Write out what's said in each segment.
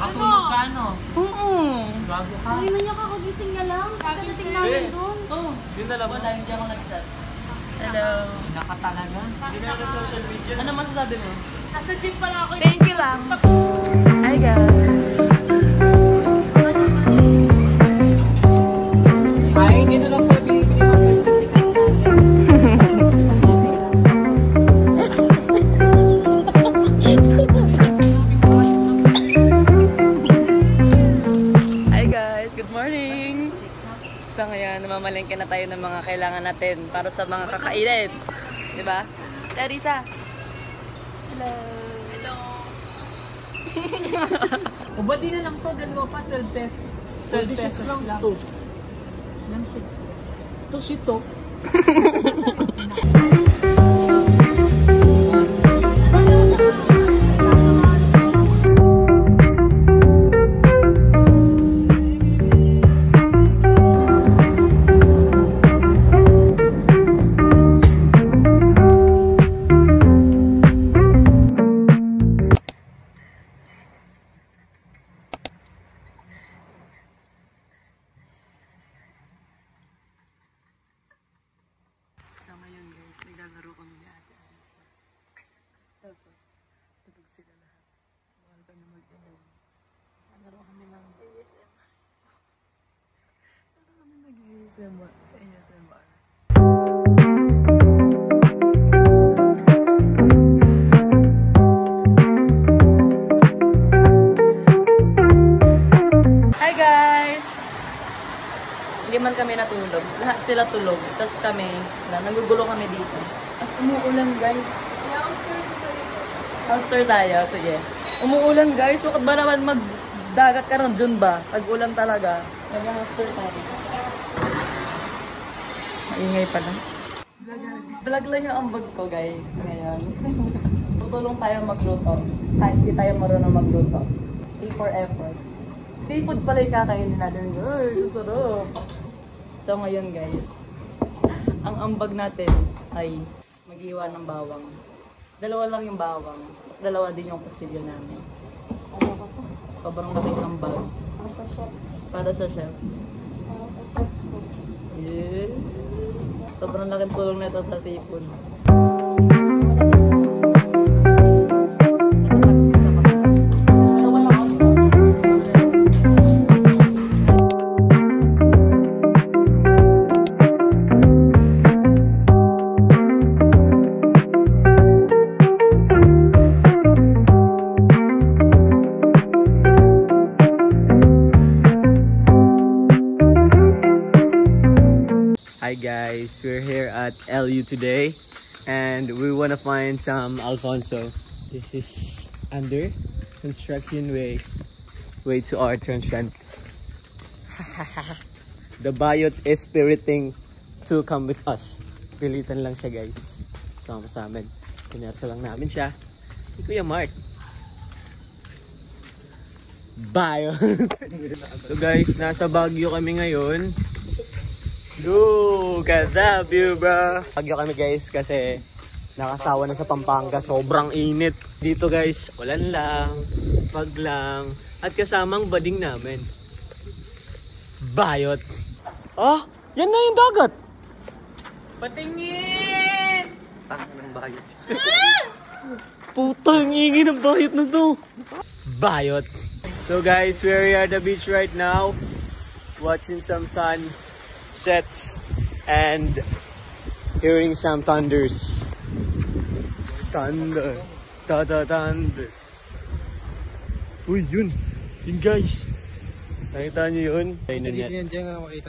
Nakatulog ka, ano? Oo. Gago ka. Uy, man niya kakagising niya lang. Kadating namin doon. Oo. Yun na lang. Wala, hindi ako nag-chat. Hello. Naka talaga. Hindi na lang social media. Ano masasabi mo? Nasa gym pala ako. Thank you lang. Hi guys. Ay, hindi na lang po binibili ko. Hi guys, good morning. So ngayon, namamalengke na tayo ng mga kailangan natin para sa mga kakainin. Diba? Teresa. Hello. Hello. O ba di na lang to? Dalawa pa, 12 pesos. 12 pesos lang to. Ilang sheets? Ito sheet to. So ngayon guys, naglalaro kami ni Ate Alisa. Tapos, tulog sila lahat. Mahal kami mag-inay. Naglalaro kami ng ASMR. Naglalaro kami nag-ASMR. ASMR. Hi guys! Hindi man kami natulog. Lahat sila tulog. Tapos kami, nagugulo kami dito. Tapos umuulan guys. House tour tayo. Sige. Umuulan guys. Bakit ba naman magdagat ka ron dyan ba? Pag-ulan talaga. Nag-house tour tayo. Maingay pala. Vlog lang yung ambag ko guys. Ngayon. Tutulong tayo magluto. Kahit hindi tayo marunong magluto. Pay for effort. Seafood pala yung kakainin natin. Ay, sarap. So ngayon guys, ang ambag natin ay mag-iwan ng bawang. Dalawa lang yung bawang. Dalawa din yung kutsilyo namin. Sobrang laking ambag. Para sa chef. Yeah. Sobrang laking tulong nito sa seafood. Hi guys, we're here at LU today and we want to find some Alfonso. This is under construction way to our transient. The Bayot is spiriting to come with us. Pilitan lang siya guys. Sama sa amin. Pinersa lang namin siya. Si Kuya Mart. Bayot. So guys, nasa Baguio kami ngayon. Look at that view, bro. Baguio kami guys kasi nakasawa na sa Pampanga. Sobrang init. Dito guys, ulan lang, pag lang, at kasamang bading namin. Bayot. Oh, yan na yung dagat. Patingin! Tang ng bayot. Putang ingin ng bayot na to. Bayot. So guys, we're here at the beach right now. Watching some sun sets and hearing some thunders. Thunder. Thunder. Uy, yun. Yun guys. Nakita nyo yun?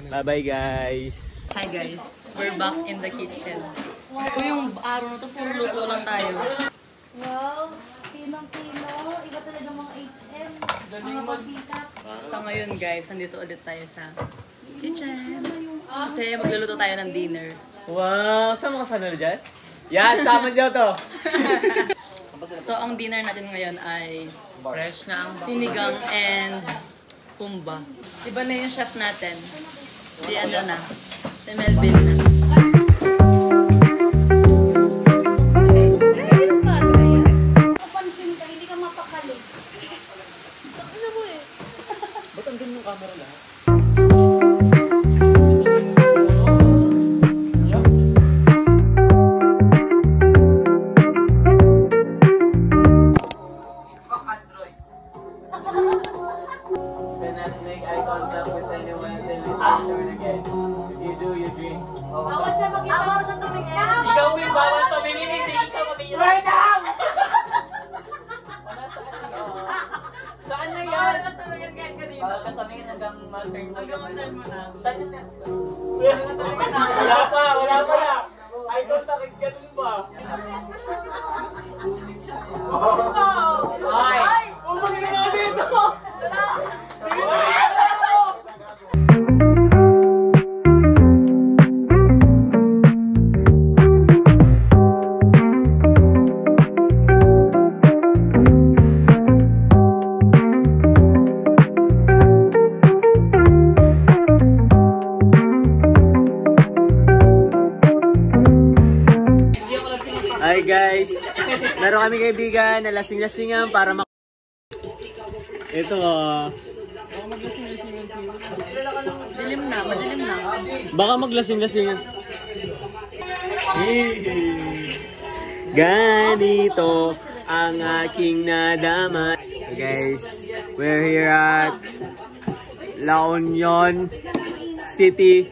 Bye bye guys. Hi guys, we're back in the kitchen. Ito yung araw na to, puro luto lang tayo. Wow, pinang-pino. Iba talaga mga HM. Mga pasikat. So ngayon guys, andito ulit tayo sa kitchen. Kasi magluluto tayo ng dinner. Wow, saan mo kasama na dyan? Yan, sama nyo to. So ang dinner natin ngayon ay fresh na ang sinigang and pumba. Iba na yung chef natin. Si ano na, si Melvin na. Kapansin ka, hindi ka mapakali. Ano mo Ba't andun yung camera lahat? Cannot make eye contact with anyone until it's your turn again. If you do, you drink. Bawal siya mag-inom. Bawal siya tumingin. Ikaw yung bawal pamingin, hindi ikaw pamingin. Right now! Saan na yan? Bawal ka tumingin kahit kanina. Bawal ka tumingin hanggang ma-turn mo. Hanggang mo na. Saan yung test ko? Wala pa na. Eye contact, ganun ba? Ay! Huwag ginagawa ito! Hi guys! Meron kami kaibigan na lasing-lasingan para Ito Madilim na. baka maglasing-lasingan. Ganito ang aking nadama. So guys, we're here at La Union City.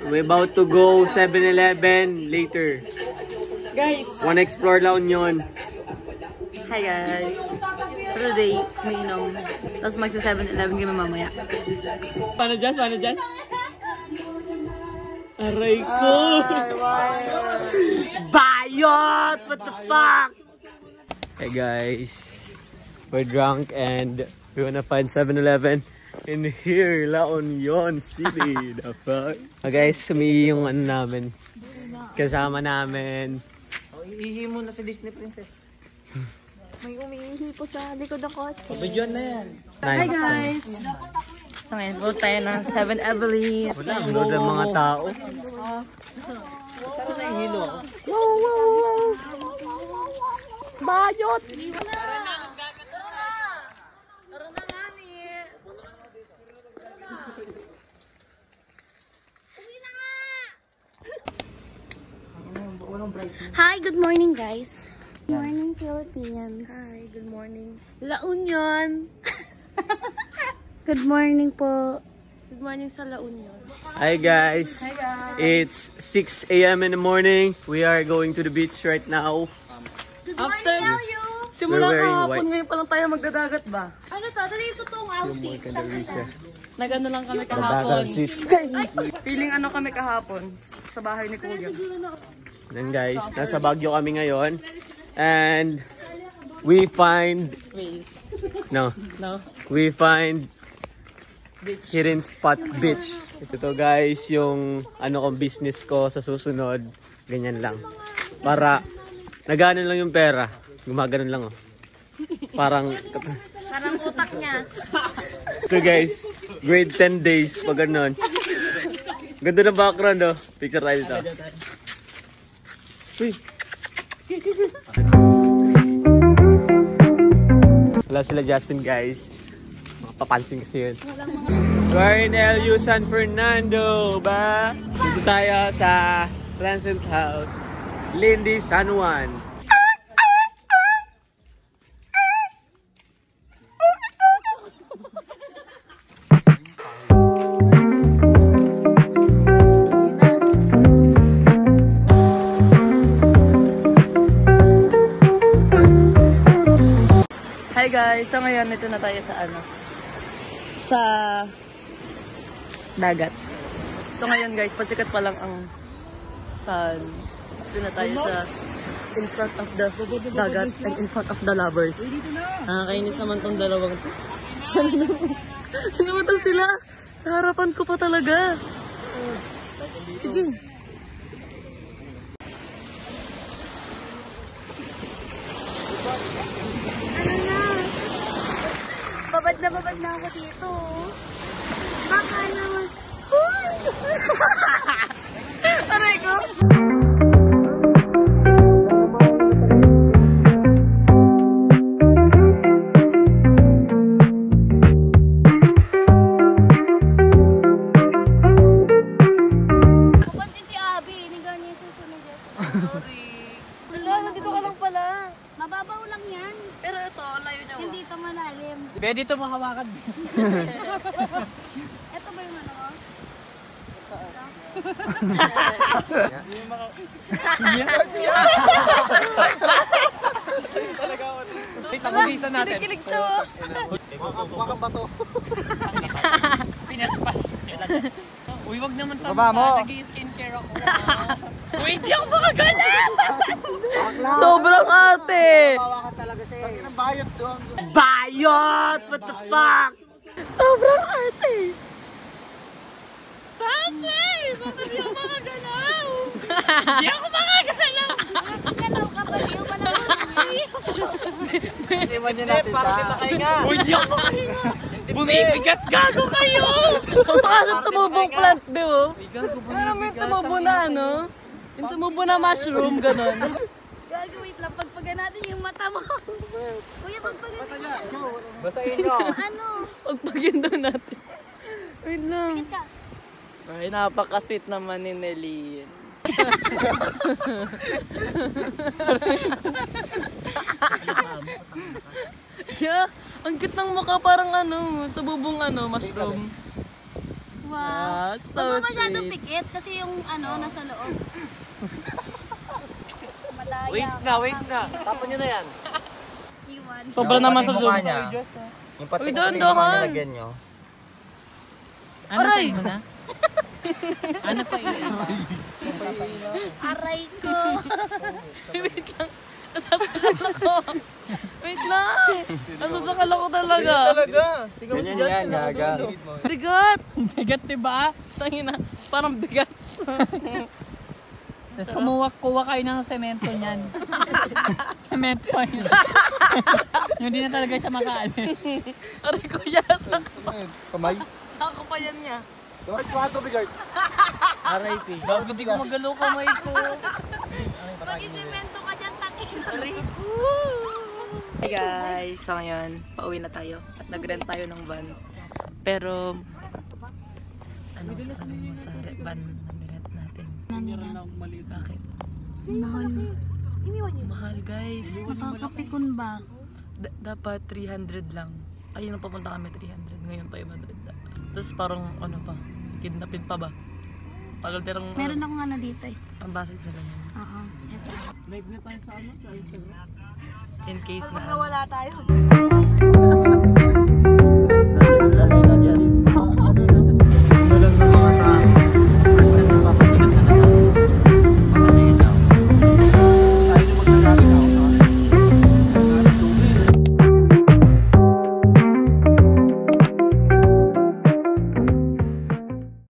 We're about to go 7-Eleven later. Guys! Wanna explore La Union. Hi guys. For today, umiinom. Tapos magsa 7-Eleven kami mamaya. Paano Jazz? Aray ko! Bayot! What the fuck? Hey guys, we're drunk and we wanna find 7-Eleven in here, La Union City. The fuck? Guys, sumi yung ano namin. Kasama namin. Ihi mo na sa Disney Princess. May umiihi po sa likod ng kotse. Bigyan na yan. Hi guys! So ngayon, vote tayo ng 7-Eleven. Wala, load ng mga tao. Parang nahihilo ako. Bayot! Tara na nga ni. Hi, good morning guys. Good morning Philippines. Hi, good morning. La Union. Good morning po. Good morning sa La Union. Hi guys. It's 6 a.m. in the morning. We are going to the beach right now. Good morning, Elio. Simula We're wearing kahapon, white. ngayon pa lang tayo magdadagat ba? Ano to? Dali yung totoong outfit. Nagano lang kami Dagat kahapon. seat. Feeling ano kami kahapon sa bahay ni Kuya. Then guys, nasa Baguio kami ngayon. And we find No. we find Hidden Spot Beach. Ito to guys, yung ano kong business ko sa susunod. Ganyan lang. Para nagano lang yung pera. Gumaganon lang oh. Parang utak niya. ito guys, grade 10 days pag ganon. Ganda ng background oh. Picture tayo dito. Uy. Wala sila Justin guys. Papansin kasi yun. We're in LU San Fernando ba? Dito tayo sa Transcend House, Lindy San Juan. Hi guys, so ngayon ito na tayo sa ano? Sa dagat. So ngayon guys, pasikat pa lang ang sun. Ito na tayo sa in front of the dagat and in front of the lovers. Nakakainis naman tong dalawang to. Ano ba to sila? Sa harapan ko pa talaga. Sige. Babad na ako dito. Baka naman. Aray ko! Hindi ito malalim. Pwede ito mahawakan. Ito ba yung ano ko? Tangulisan natin. Kinikilig siya. Wakang bato. Pinaspas. Uy, wag naman sa Baba mo. mukha. Nag-i-skincare ako. Uy, hindi ako makagalaw. Sobrang ate! Hawakan talaga siya. Ang bayot doon. Bayot! What the fuck? Sobrang arte! Sasay! Bakit hindi ako makagalaw? Hindi ako makagalaw. Galaw ka ba? Di ba naman? Iwan niya natin siya. Para di makahinga. Uy, hindi ako makahinga. Bumibigat gago kayo. Baka siya tumubong plant, be, oh. Uy, gago, Ano may tumubo na, ano? Yung tumubo na mushroom, ganon. Gago, wait lang. Pagpagan natin yung mata mo. Kuya, pagpagan mo. Basahin nyo. Ano? Pagpagin daw natin. Wait lang. Pikit ka. Ay, napaka-sweet naman ni Nelly. Yeah, ang cute ng mukha, parang ano, tumubong ano, mushroom. Wow. So Huwag mo masyadong sweet. pikit kasi yung ano, nasa loob. Madaya. Waste na. Tapon nyo na yan. Iwan. Sobra naman sa zoom. Yung pati Uy, dahan-dahan. nyo. Ano sa'yo mo na? Ano pa yun? Aray ko. Wait lang. Nasasakal ako. Wait lang. Nasasakal ako talaga. Ganyan yan, gaga. Bigat. Bigat, diba? Tangina. Parang bigat. Tapos kuha kayo ng semento niyan. Semento yun. Yung di na talaga siya makaalis. Aray ko, yasak. Kamay. Ako pa yan niya. Lord, kwato bigard. R.I.P. Bago di ko magalaw kamay ko. Mag-isemento ka dyan, takin. Hey guys, so ngayon, pauwi na tayo at nag-rent tayo ng van. Pero, ano sasabi mo sa van na nirent natin? Bakit? Mahal. Mahal guys. Nakakapikon ba? Dapat 300 lang. Ayun, papunta kami 300. Ngayon 500 na. Tapos parang ano pa, kidnapin pa ba? Tagal tirang Meron akong ano dito eh. ang basig sa ganyan. Oo. Ito. Live na tayo sa ano? Sa Instagram. In case na Wala tayo.